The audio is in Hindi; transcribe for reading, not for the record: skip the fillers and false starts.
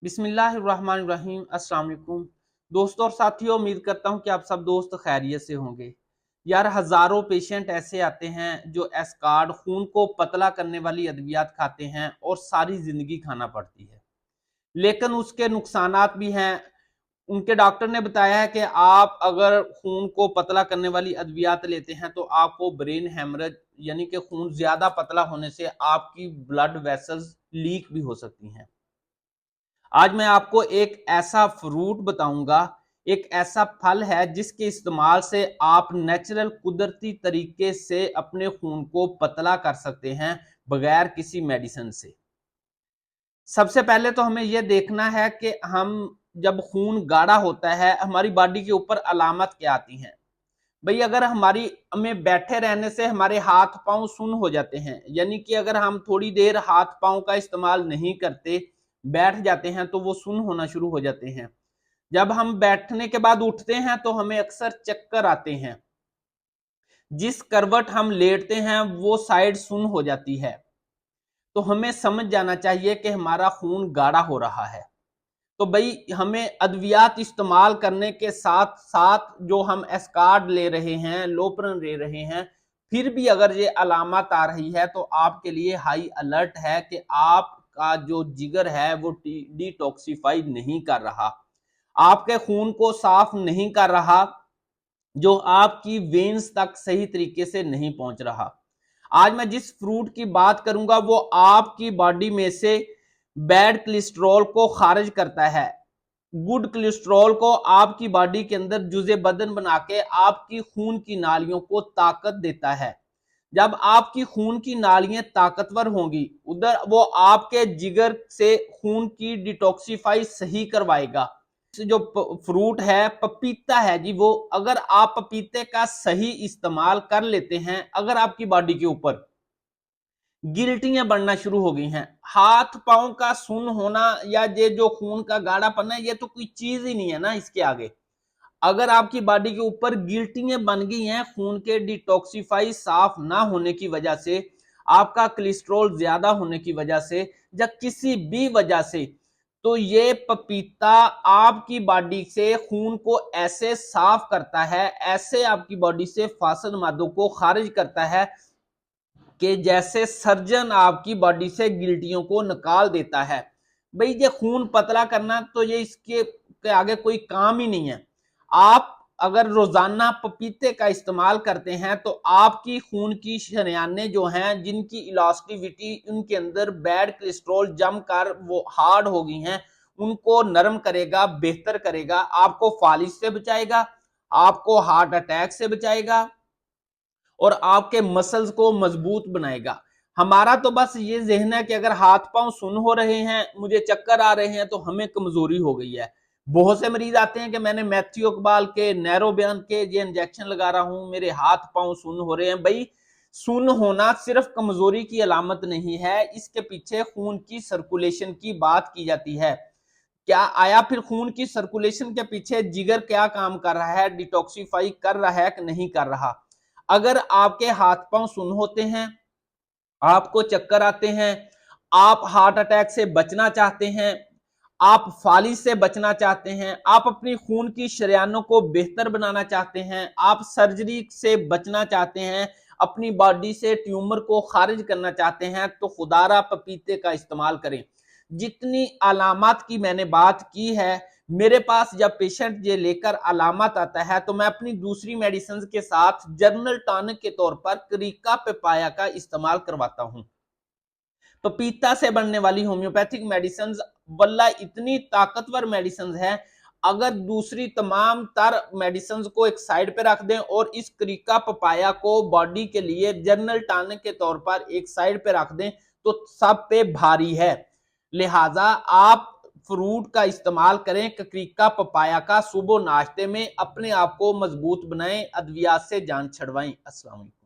बिस्मिल्लाहिर्रहमानिर्रहीम। अस्सलाम वालेकुम दोस्तों और साथियों, उम्मीद करता हूं कि आप सब दोस्त खैरियत से होंगे। यार, हजारों पेशेंट ऐसे आते हैं जो एस्कार्ड खून को पतला करने वाली अद्वियात खाते हैं और सारी जिंदगी खाना पड़ती है, लेकिन उसके नुकसानात भी हैं। उनके डॉक्टर ने बताया है कि आप अगर खून को पतला करने वाली अद्वियात लेते हैं तो आपको ब्रेन हेमरेज यानी कि खून ज्यादा पतला होने से आपकी ब्लड वेसल्स लीक भी हो सकती हैं। आज मैं आपको एक ऐसा फ्रूट बताऊंगा, एक ऐसा फल है जिसके इस्तेमाल से आप नेचुरल कुदरती तरीके से अपने खून को पतला कर सकते हैं बगैर किसी मेडिसिन से। सबसे पहले तो हमें यह देखना है कि हम जब खून गाढ़ा होता है हमारी बॉडी के ऊपर अलामत क्या आती हैं। भाई, अगर हमारी हमें बैठे रहने से हमारे हाथ पांव सुन्न हो जाते हैं, यानी कि अगर हम थोड़ी देर हाथ पांव का इस्तेमाल नहीं करते, बैठ जाते हैं तो वो सुन्न होना शुरू हो जाते हैं। जब हम बैठने के बाद उठते हैं तो हमें अक्सर चक्कर आते हैं। जिस करवट हम लेटते हैं वो साइड सुन्न हो जाती है। तो हमें समझ जाना चाहिए कि हमारा खून गाढ़ा हो रहा है। तो भाई, हमें अद्वियात इस्तेमाल करने के साथ साथ जो हम एस्कार्ड ले रहे हैं, लोपरन ले रहे हैं, फिर भी अगर ये अलामत आ रही है तो आपके लिए हाई अलर्ट है कि आपका जो जिगर है वो डिटॉक्सिफाई नहीं कर रहा, आपके खून को साफ नहीं कर रहा, जो आपकी वेन्स तक सही तरीके से नहीं पहुंच रहा। आज मैं जिस फ्रूट की बात करूंगा वो आपकी बॉडी में से बैड कोलेस्ट्रॉल को खारिज करता है, गुड कोलेस्ट्रॉल को आपकी बॉडी के अंदर जुज़े बदन बना के आपकी खून की नालियों को ताकत देता है। जब आपकी खून की नालियां ताकतवर होंगी, उधर वो आपके जिगर से खून की डिटॉक्सिफाई सही करवाएगा। जो फ्रूट है पपीता है जी, वो अगर आप पपीते का सही इस्तेमाल कर लेते हैं, अगर आपकी बॉडी के ऊपर गिल्टियां बढ़ना शुरू हो गई हैं, हाथ पांव का सुन्न होना या ये जो खून का गाढ़ापन है, ये तो कोई चीज ही नहीं है ना इसके आगे। अगर आपकी बॉडी के ऊपर गिल्टियां बन गई हैं खून के डिटॉक्सिफाई साफ ना होने की वजह से, आपका कोलेस्ट्रॉल ज्यादा होने की वजह से, या किसी भी वजह से, तो ये पपीता आपकी बॉडी से खून को ऐसे साफ करता है, ऐसे आपकी बॉडी से फासिद मादों को खारिज करता है कि जैसे सर्जन आपकी बॉडी से गिल्टियों को निकाल देता है। भाई, ये खून पतला करना तो ये इसके के आगे कोई काम ही नहीं है। आप अगर रोजाना पपीते का इस्तेमाल करते हैं तो आपकी खून की शरेयानें जो हैं, जिनकी इलास्टिविटी, उनके अंदर बैड कोलेस्ट्रॉल जमकर वो हार्ड हो गई हैं, उनको नरम करेगा, बेहतर करेगा, आपको फालिज से बचाएगा, आपको हार्ट अटैक से बचाएगा और आपके मसल्स को मजबूत बनाएगा। हमारा तो बस ये जहन है कि अगर हाथ पांव सुन्न हो रहे हैं, मुझे चक्कर आ रहे हैं, तो हमें कमजोरी हो गई है। बहुत से मरीज आते हैं कि मैंने मैथ्यू इकबाल के, नैरो बयान के ये इंजेक्शन लगा रहा हूं, मेरे हाथ पांव सुन्न हो रहे हैं। भाई, सुन्न होना सिर्फ कमजोरी की अलामत नहीं है, इसके पीछे खून की सर्कुलेशन की बात की जाती है। क्या आया फिर खून की सर्कुलेशन के पीछे जिगर क्या काम कर रहा है, डिटॉक्सिफाई कर रहा है कि नहीं कर रहा। अगर आपके हाथ पांव सुन्न होते हैं, आपको चक्कर आते हैं, आप हार्ट अटैक से बचना चाहते हैं, आप फालिज से बचना चाहते हैं, आप अपनी खून की शरेयानों को बेहतर बनाना चाहते हैं, आप सर्जरी से बचना चाहते हैं, अपनी बॉडी से ट्यूमर को खारिज करना चाहते हैं, तो खुदारा पपीते का इस्तेमाल करें। जितनी अलामत की मैंने बात की है, मेरे पास जब पेशेंट ये लेकर अलामत आता है तो मैं अपनी दूसरी मेडिसिन के साथ जर्नल टॉनिक के तौर पर करीका पेपाया का इस्तेमाल करवाता हूं। पपीता से बनने वाली होम्योपैथिक मेडिसिन वल्ला इतनी ताकतवर मेडिसिन है, अगर दूसरी तमाम तर मेडिसिन को एक साइड पे रख दें और इस करीका पपाया को बॉडी के लिए जर्नल टॉनिक के तौर पर एक साइड पे रख दें तो सब पे भारी है। लिहाजा आप फ्रूट का इस्तेमाल करें, ककरीका पपाया का, सुबह नाश्ते में अपने आप को मजबूत बनाएं, अद्वियात से जान छुड़वाएं। अस्सलाम वालेकुम।